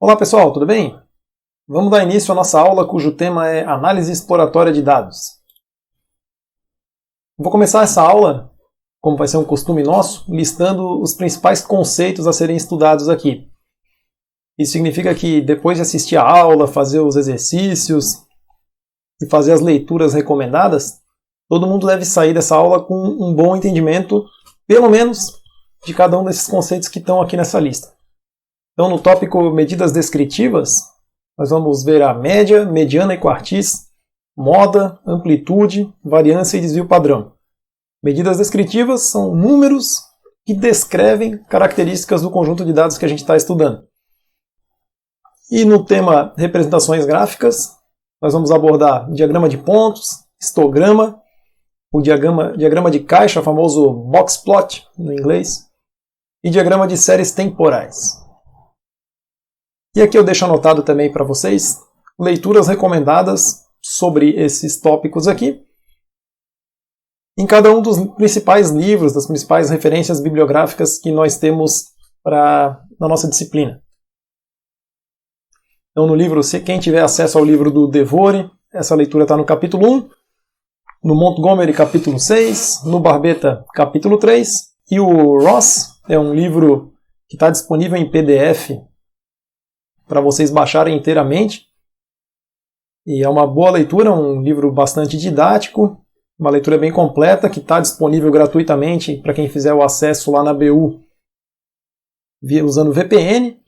Olá pessoal, tudo bem? Vamos dar início à nossa aula cujo tema é Análise Exploratória de Dados. Vou começar essa aula, como vai ser um costume nosso, listando os principais conceitos a serem estudados aqui. Isso significa que depois de assistir a aula, fazer os exercícios e fazer as leituras recomendadas, todo mundo deve sair dessa aula com um bom entendimento, pelo menos, de cada um desses conceitos que estão aqui nessa lista. Então, no tópico medidas descritivas, nós vamos ver a média, mediana e quartis, moda, amplitude, variância e desvio padrão. Medidas descritivas são números que descrevem características do conjunto de dados que a gente está estudando. E no tema representações gráficas, nós vamos abordar diagrama de pontos, histograma, o diagrama de caixa, famoso box plot no inglês, e diagrama de séries temporais. E aqui eu deixo anotado também para vocês leituras recomendadas sobre esses tópicos aqui, em cada um dos principais livros, das principais referências bibliográficas que nós temos na nossa disciplina. Então, no livro, quem tiver acesso ao livro do Devore, essa leitura está no capítulo 1, no Montgomery, capítulo 6, no Barbeta, capítulo 3, e o Ross é um livro que está disponível em PDF para vocês baixarem inteiramente. E é uma boa leitura, um livro bastante didático, uma leitura bem completa, que está disponível gratuitamente para quem fizer o acesso lá na BU usando VPN.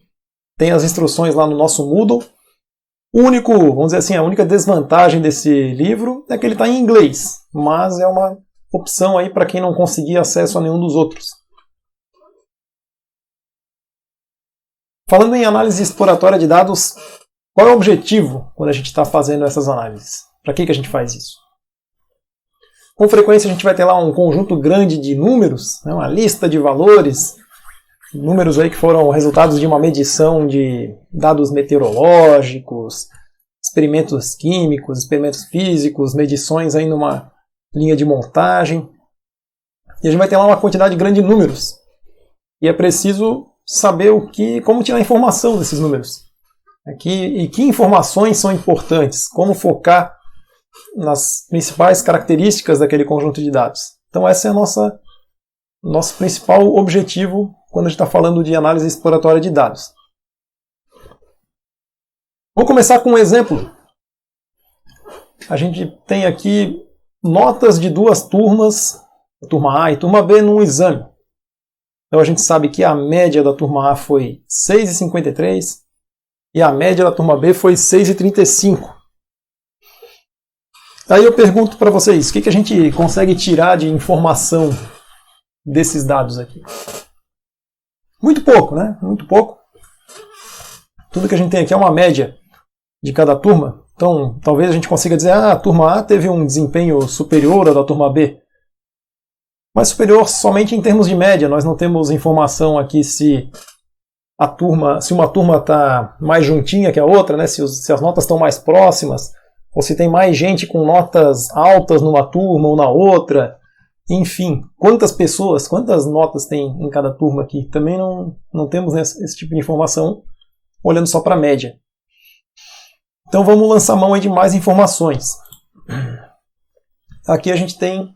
Tem as instruções lá no nosso Moodle. Vamos dizer assim, a única desvantagem desse livro é que ele está em inglês, mas é uma opção aí para quem não conseguir acesso a nenhum dos outros. Falando em análise exploratória de dados, qual é o objetivo quando a gente está fazendo essas análises? Para que a gente faz isso? Com frequência a gente vai ter lá um conjunto grande de números, uma lista de valores, números aí que foram resultados de uma medição de dados meteorológicos, experimentos químicos, experimentos físicos, medições aí numa linha de montagem. E a gente vai ter lá uma quantidade grande de números. E é preciso saber como tirar informação desses números. E que informações são importantes, como focar nas principais características daquele conjunto de dados. Então esse é o nosso principal objetivo quando a gente está falando de análise exploratória de dados. Vou começar com um exemplo. A gente tem aqui notas de duas turmas, turma A e turma B, num exame. Então a gente sabe que a média da turma A foi 6,53 e a média da turma B foi 6,35. Aí eu pergunto para vocês, o que a gente consegue tirar de informação desses dados aqui? Muito pouco, né? Muito pouco. Tudo que a gente tem aqui é uma média de cada turma. Então talvez a gente consiga dizer, a turma A teve um desempenho superior ao da turma B. Mas superior somente em termos de média. Nós não temos informação aqui se uma turma está mais juntinha que a outra, né? Se as notas estão mais próximas, ou se tem mais gente com notas altas numa turma ou na outra. Enfim, quantas notas tem em cada turma aqui? Também não temos esse tipo de informação olhando só para a média. Então vamos lançar mão aí de mais informações. Aqui a gente tem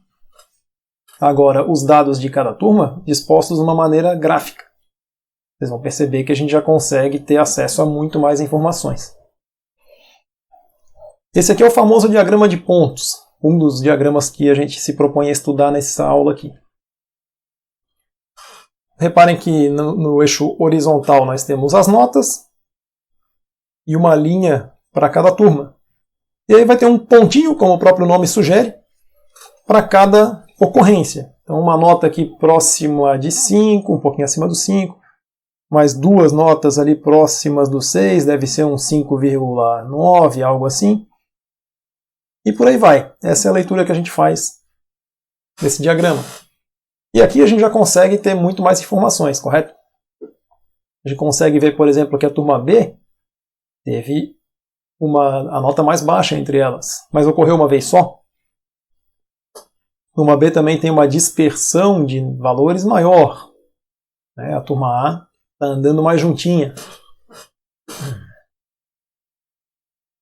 agora os dados de cada turma dispostos de uma maneira gráfica. Vocês vão perceber que a gente já consegue ter acesso a muito mais informações. Esse aqui é o famoso diagrama de pontos, um dos diagramas que a gente se propõe a estudar nessa aula aqui. Reparem que no eixo horizontal nós temos as notas e uma linha para cada turma. E aí vai ter um pontinho, como o próprio nome sugere, para cada ocorrência. Então uma nota aqui próxima de 5, um pouquinho acima do 5, mais duas notas ali próximas do 6, deve ser um 5,9, algo assim. E por aí vai. Essa é a leitura que a gente faz desse diagrama. E aqui a gente já consegue ter muito mais informações, correto? A gente consegue ver, por exemplo, que a turma B teve a nota mais baixa entre elas, mas ocorreu uma vez só. A turma B também tem uma dispersão de valores maior. A turma A está andando mais juntinha.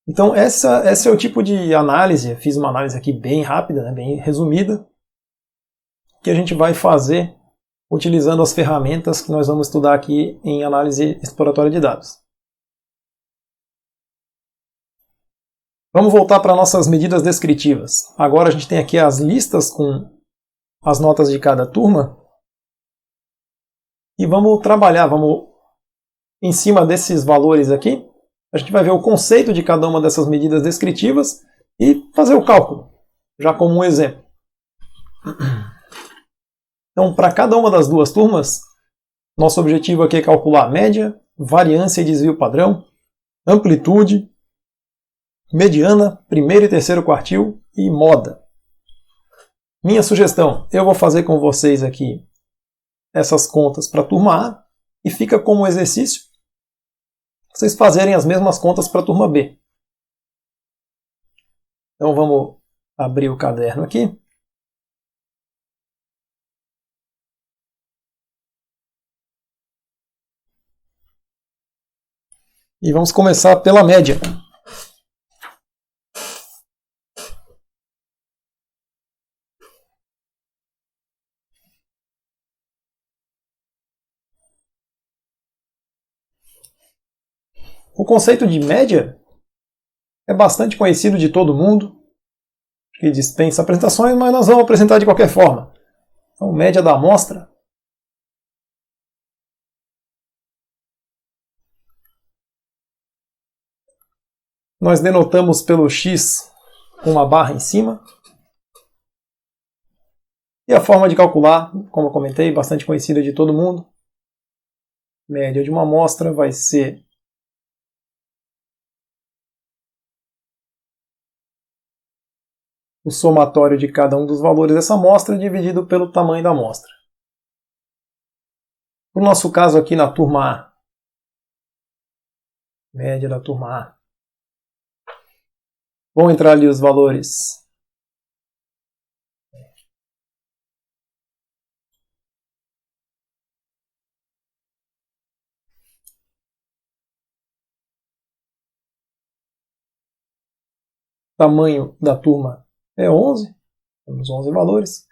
Então esse é o tipo de análise, fiz uma análise aqui bem rápida, né, bem resumida, que a gente vai fazer utilizando as ferramentas que nós vamos estudar aqui em análise exploratória de dados. Vamos voltar para nossas medidas descritivas. Agora a gente tem aqui as listas com as notas de cada turma e vamos trabalhar, em cima desses valores aqui, a gente vai ver o conceito de cada uma dessas medidas descritivas e fazer o cálculo, já como um exemplo. Então, para cada uma das duas turmas, nosso objetivo aqui é calcular média, variância e desvio padrão, amplitude, mediana, primeiro e terceiro quartil e moda. Minha sugestão, eu vou fazer com vocês aqui essas contas para a turma A e fica como exercício vocês fazerem as mesmas contas para a turma B. Então vamos abrir o caderno aqui. E vamos começar pela média. O conceito de média é bastante conhecido de todo mundo, que dispensa apresentações, mas nós vamos apresentar de qualquer forma. Então, média da amostra. Nós denotamos pelo X com uma barra em cima. E a forma de calcular, como eu comentei, bastante conhecida de todo mundo. Média de uma amostra vai ser o somatório de cada um dos valores dessa amostra dividido pelo tamanho da amostra. No nosso caso aqui na turma A, média da turma A, vão entrar ali os valores tamanho da turma é 11, temos 11 valores,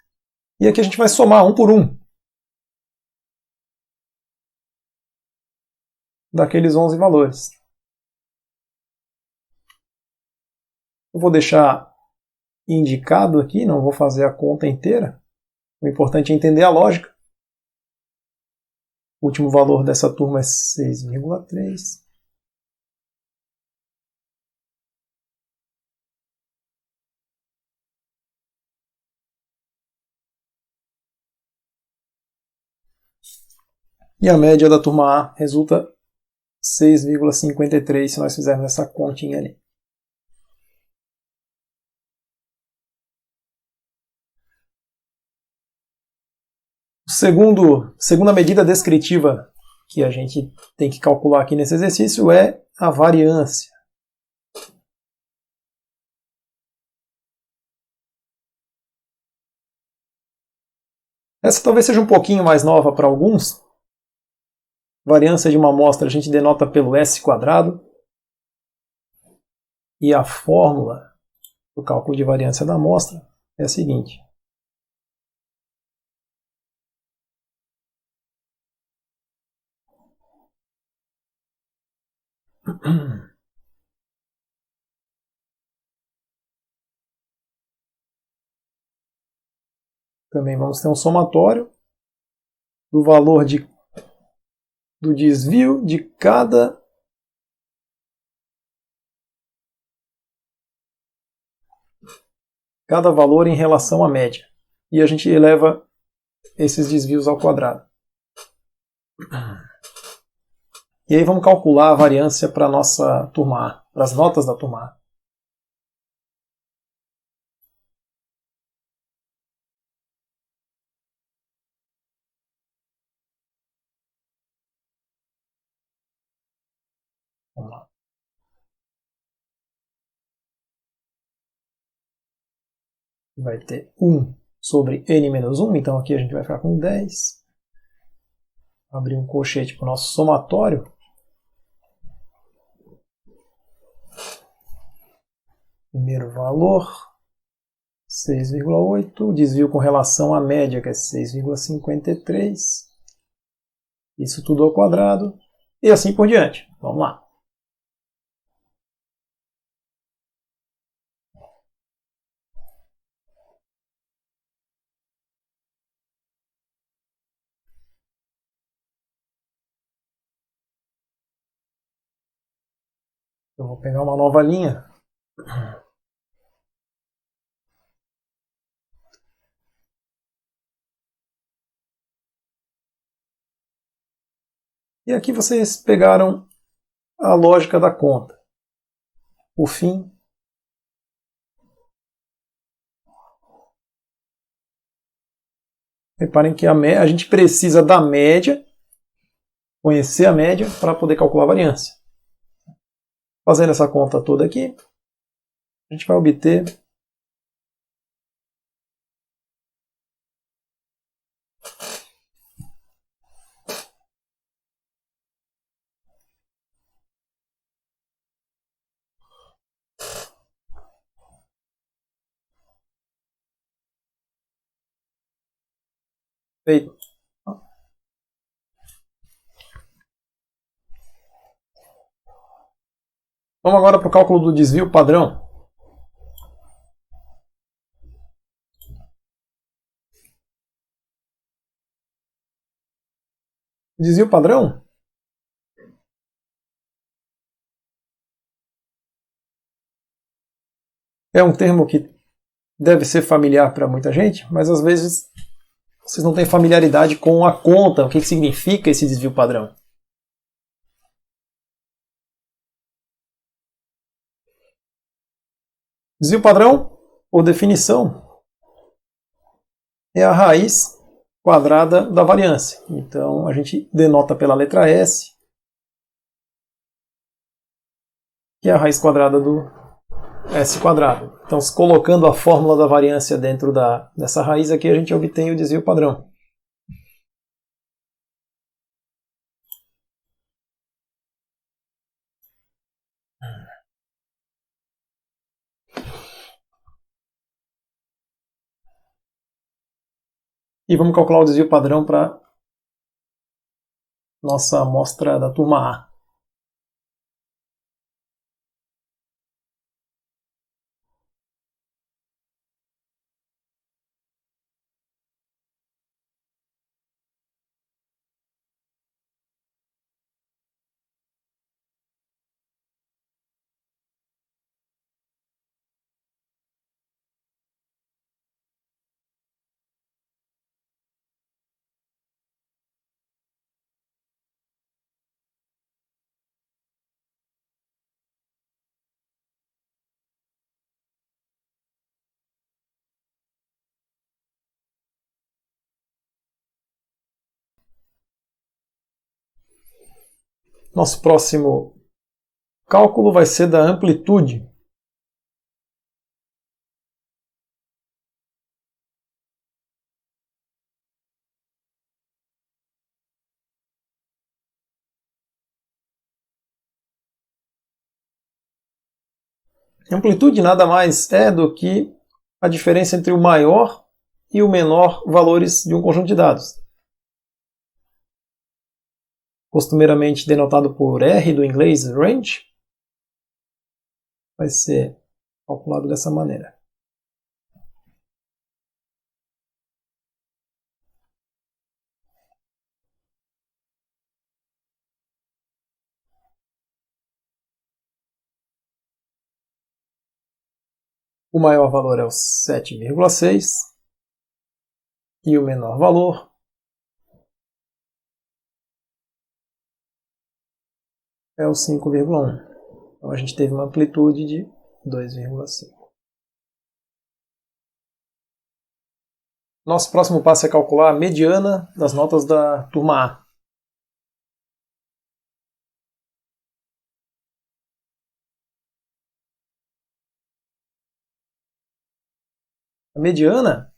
e aqui a gente vai somar um por um daqueles 11 valores. Eu vou deixar indicado aqui, não vou fazer a conta inteira, o importante é entender a lógica. O último valor dessa turma é 6,3. E a média da turma A resulta 6,53 se nós fizermos essa continha ali. Segunda medida descritiva que a gente tem que calcular aqui nesse exercício é a variância. Essa talvez seja um pouquinho mais nova para alguns. Variância de uma amostra a gente denota pelo S². E a fórmula do cálculo de variância da amostra é a seguinte. Também vamos ter um somatório do valor do desvio de cada valor em relação à média. E a gente eleva esses desvios ao quadrado. E aí vamos calcular a variância para a nossa turma A, para as notas da turma A. Vamos lá. Vai ter 1 sobre n menos 1, então aqui a gente vai ficar com 10. Abrir um colchete para o nosso somatório. Primeiro valor, 6,8. Desvio com relação à média, que é 6,53. Isso tudo ao quadrado. E assim por diante. Vamos lá. Eu vou pegar uma nova linha. E aqui vocês pegaram a lógica da conta. O fim. Reparem que a gente precisa da média, conhecer a média, para poder calcular a variância. Fazendo essa conta toda aqui, a gente vai obter feito. Vamos agora para o cálculo do desvio padrão. Desvio padrão é um termo que deve ser familiar para muita gente, mas às vezes vocês não têm familiaridade com a conta, o que significa esse desvio padrão. Desvio padrão, por definição, é a raiz quadrada da variância. Então a gente denota pela letra S, que é a raiz quadrada do S quadrado. Então, colocando a fórmula da variância dentro dessa raiz aqui, a gente obtém o desvio padrão. E vamos calcular o desvio padrão para nossa amostra da turma A. Nosso próximo cálculo vai ser da amplitude. Amplitude nada mais é do que a diferença entre o maior e o menor valores de um conjunto de dados. Costumeiramente denotado por R do inglês range, vai ser calculado dessa maneira. O maior valor é o 7,6 e o menor valor é o 5,1. Então a gente teve uma amplitude de 2,5. Nosso próximo passo é calcular a mediana das notas da turma A. A mediana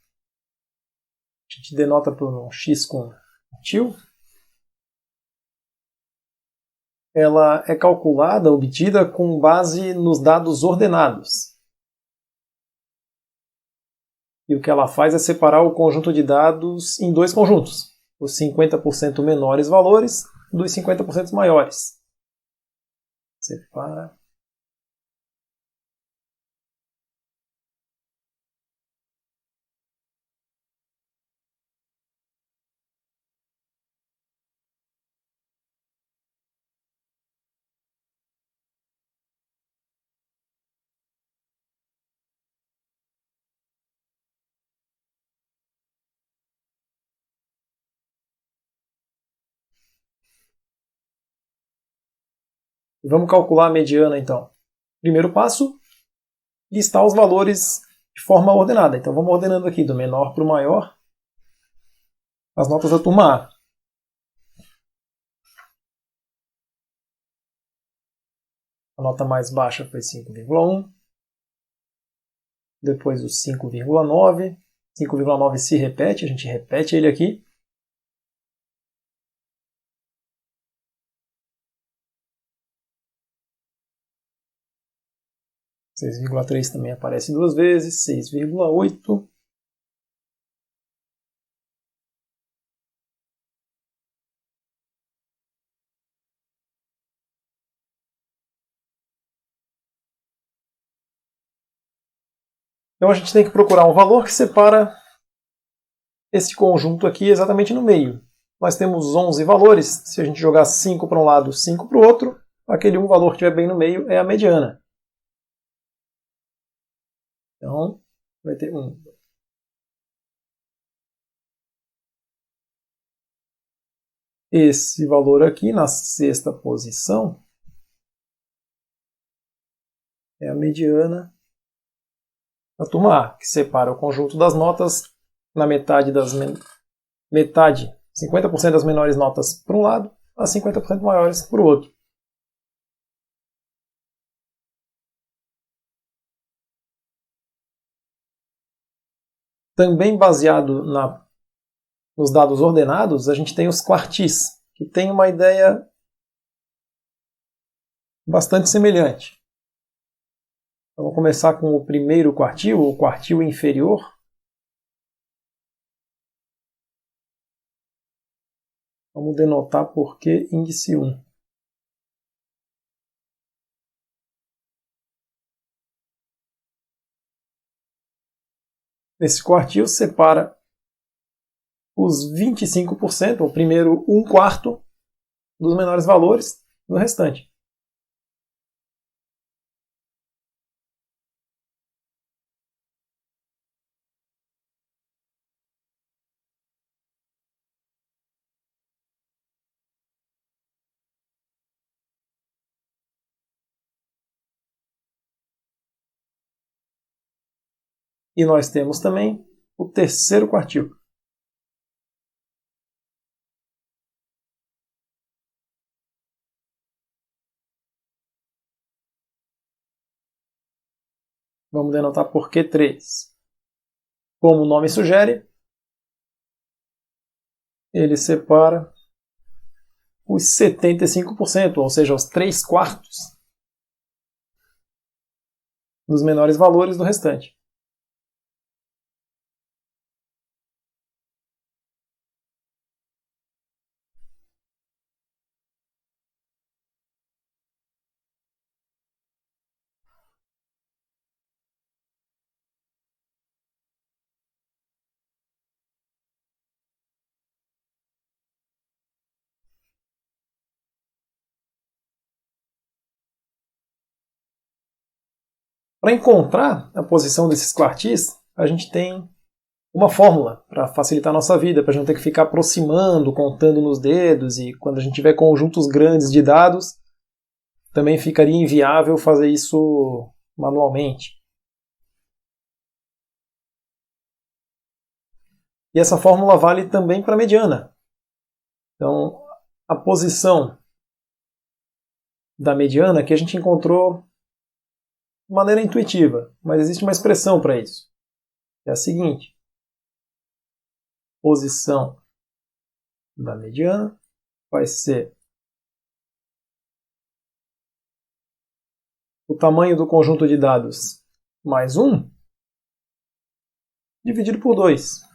a gente denota por um x com til. Ela é calculada, obtida com base nos dados ordenados. E o que ela faz é separar o conjunto de dados em dois conjuntos. Os 50% menores valores dos 50% maiores. Separa. Vamos calcular a mediana, então. Primeiro passo, listar os valores de forma ordenada. Então vamos ordenando aqui, do menor para o maior, as notas da turma A. A nota mais baixa foi 5,1. Depois o 5,9. 5,9 se repete, a gente repete ele aqui. (6,3) 6,3 também aparece duas vezes. 6,8. Então a gente tem que procurar um valor que separa esse conjunto aqui exatamente no meio. Nós temos 11 valores. Se a gente jogar 5 para um lado, 5 para o outro, aquele um valor que estiver bem no meio é a mediana. Então, vai ter 1. Esse valor aqui, na sexta posição, é a mediana da turma A, que separa o conjunto das notas na metade 50% das menores notas para um lado, as 50% maiores para o outro. Também baseado nos dados ordenados, a gente tem os quartis, que tem uma ideia bastante semelhante. Vamos começar com o primeiro quartil, o quartil inferior. Vamos denotar por que índice 1. Esse quartil separa os 25%, ou primeiro 1/4, dos menores valores do restante. E nós temos também o terceiro quartil. Vamos denotar por Q3. Como o nome sugere, ele separa os 75%, ou seja, os 3/4 dos menores valores do restante. Para encontrar a posição desses quartis, a gente tem uma fórmula para facilitar a nossa vida, para a gente não ter que ficar aproximando, contando nos dedos, e quando a gente tiver conjuntos grandes de dados, também ficaria inviável fazer isso manualmente. E essa fórmula vale também para a mediana. Então, a posição da mediana que a gente encontrou de maneira intuitiva, mas existe uma expressão para isso. É a seguinte: posição da mediana vai ser o tamanho do conjunto de dados mais 1 dividido por 2.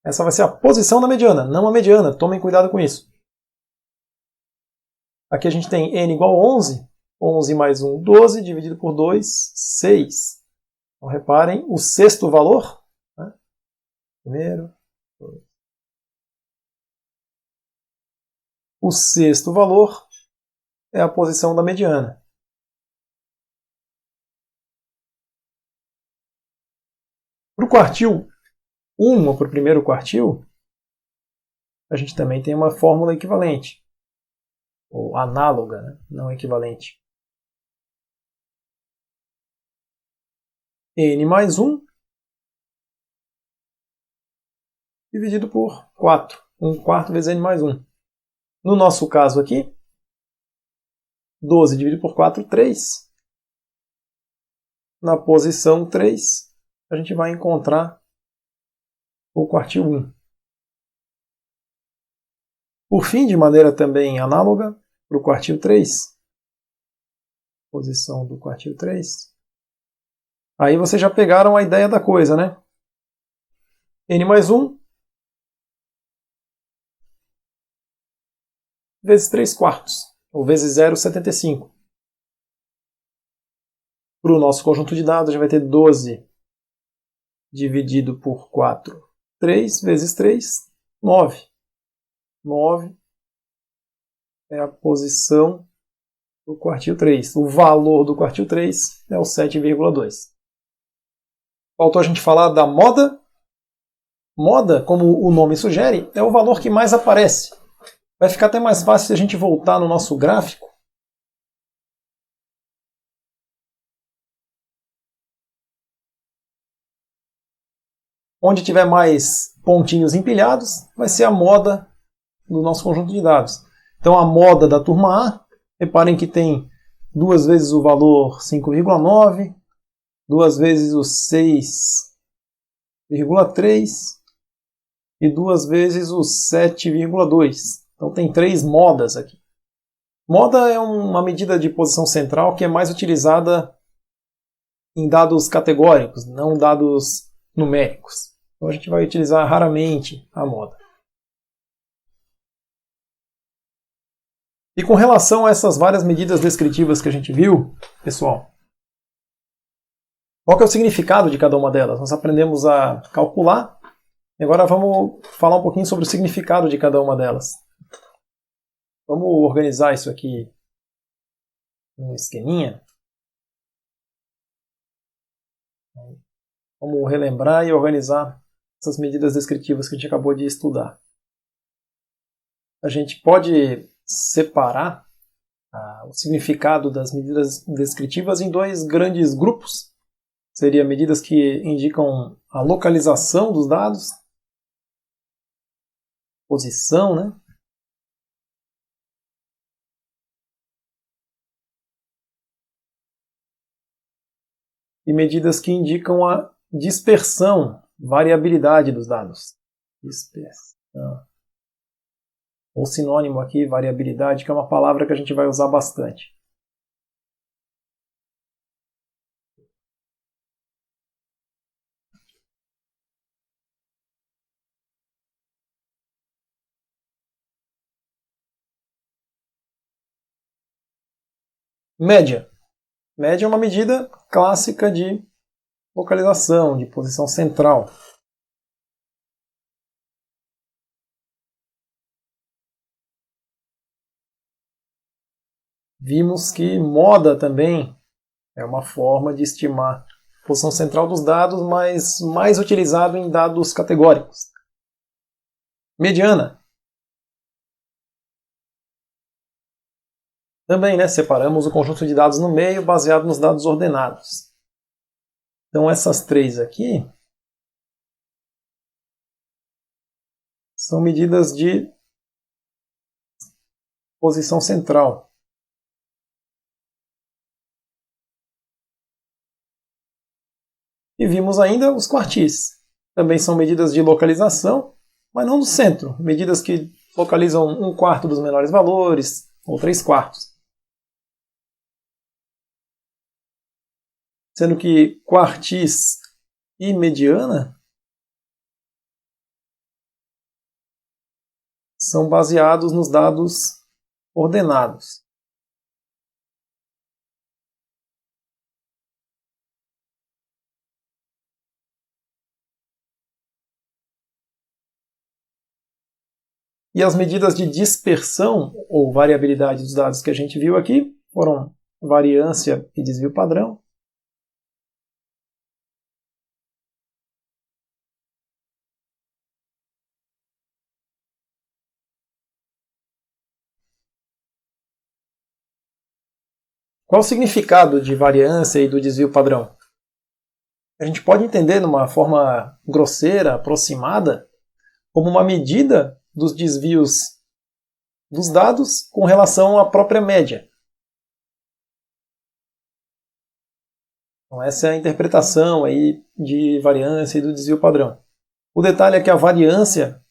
Essa vai ser a posição da mediana, não a mediana. Tomem cuidado com isso. Aqui a gente tem n igual a 11. 11 mais 1, 12, dividido por 2, 6. Então, reparem, o sexto valor, né? Primeiro, dois. O sexto valor é a posição da mediana. Para o quartil 1, ou para o primeiro quartil, a gente também tem uma fórmula equivalente, ou análoga, né? Não equivalente. N mais 1 dividido por 4. 1 quarto vezes n mais 1. No nosso caso aqui, 12 dividido por 4, 3. Na posição 3, a gente vai encontrar o quartil 1. Por fim, de maneira também análoga, para o quartil 3, posição do quartil 3, aí vocês já pegaram a ideia da coisa, né? N mais 1 vezes 3 quartos, ou vezes 0,75. Para o nosso conjunto de dados, a gente vai ter 12 dividido por 4, 3 vezes 3, 9. 9 é a posição do quartil 3. O valor do quartil 3 é o 7,2. Faltou a gente falar da moda. Moda, como o nome sugere, é o valor que mais aparece. Vai ficar até mais fácil se a gente voltar no nosso gráfico. Onde tiver mais pontinhos empilhados, vai ser a moda do nosso conjunto de dados. Então a moda da turma A, reparem que tem 2 vezes o valor 5,9, 2 vezes o 6,3 e 2 vezes o 7,2. Então tem 3 modas aqui. Moda é uma medida de posição central que é mais utilizada em dados categóricos, não dados numéricos. Então a gente vai utilizar raramente a moda. E com relação a essas várias medidas descritivas que a gente viu, pessoal, qual que é o significado de cada uma delas? Nós aprendemos a calcular, e agora vamos falar um pouquinho sobre o significado de cada uma delas. Vamos organizar isso aqui num esqueminha. Vamos relembrar e organizar essas medidas descritivas que a gente acabou de estudar. A gente pode separar o significado das medidas descritivas em 2 grandes grupos. Seriam medidas que indicam a localização dos dados, posição, né? E medidas que indicam a dispersão, variabilidade dos dados. Dispersão. Ou sinônimo aqui, variabilidade, que é uma palavra que a gente vai usar bastante. Média. Média é uma medida clássica de localização, de posição central. Vimos que moda também é uma forma de estimar a posição central dos dados, mas mais utilizado em dados categóricos. Mediana. Também, né, separamos o conjunto de dados no meio, baseado nos dados ordenados. Então essas 3 aqui são medidas de posição central. E vimos ainda os quartis. Também são medidas de localização, mas não do centro. Medidas que localizam 1 quarto dos menores valores, ou 3 quartos. Sendo que quartis e mediana são baseados nos dados ordenados. E as medidas de dispersão, ou variabilidade dos dados que a gente viu aqui, foram variância e desvio padrão. Qual o significado de variância e do desvio padrão? A gente pode entender de uma forma grosseira, aproximada, como uma medida dos desvios dos dados com relação à própria média. Então, essa é a interpretação aí de variância e do desvio padrão. O detalhe é que a variância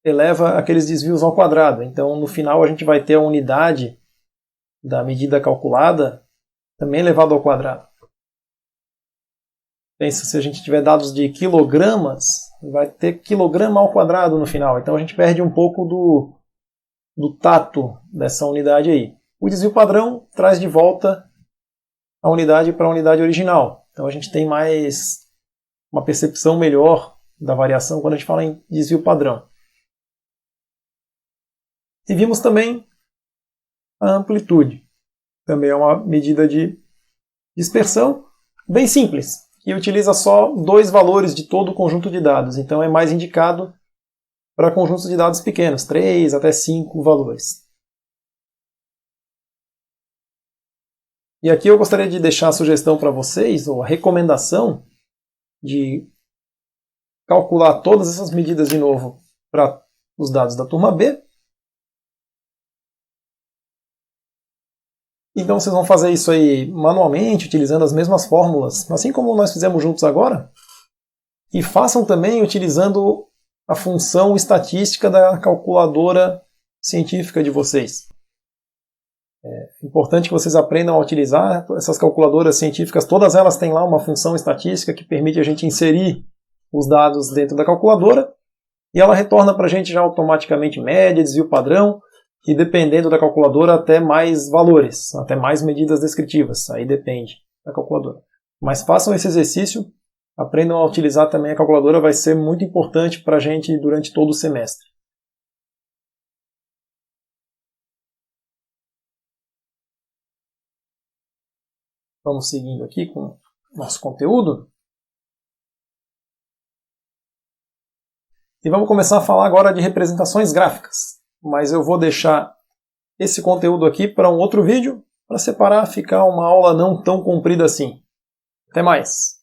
eleva aqueles desvios ao quadrado. Então, no final, a gente vai ter a unidade da medida calculada também elevado ao quadrado. Pensa, se a gente tiver dados de quilogramas, vai ter quilograma ao quadrado no final. Então a gente perde um pouco do tato dessa unidade aí. O desvio padrão traz de volta a unidade para a unidade original. Então a gente tem mais uma percepção melhor da variação quando a gente fala em desvio padrão. E vimos também a amplitude. Também é uma medida de dispersão bem simples, e utiliza só 2 valores de todo o conjunto de dados. Então é mais indicado para conjuntos de dados pequenos, 3 até 5 valores. E aqui eu gostaria de deixar a sugestão para vocês, ou a recomendação, de calcular todas essas medidas de novo para os dados da turma B. Então vocês vão fazer isso aí manualmente, utilizando as mesmas fórmulas, assim como nós fizemos juntos agora. E façam também utilizando a função estatística da calculadora científica de vocês. É importante que vocês aprendam a utilizar essas calculadoras científicas. Todas elas têm lá uma função estatística que permite a gente inserir os dados dentro da calculadora. E ela retorna para a gente já automaticamente média, desvio padrão, e dependendo da calculadora até mais valores, até mais medidas descritivas, aí depende da calculadora. Mas façam esse exercício, aprendam a utilizar também a calculadora, vai ser muito importante para a gente durante todo o semestre. Vamos seguindo aqui com o nosso conteúdo. E vamos começar a falar agora de representações gráficas. Mas eu vou deixar esse conteúdo aqui para um outro vídeo, para separar, ficar uma aula não tão comprida assim. Até mais!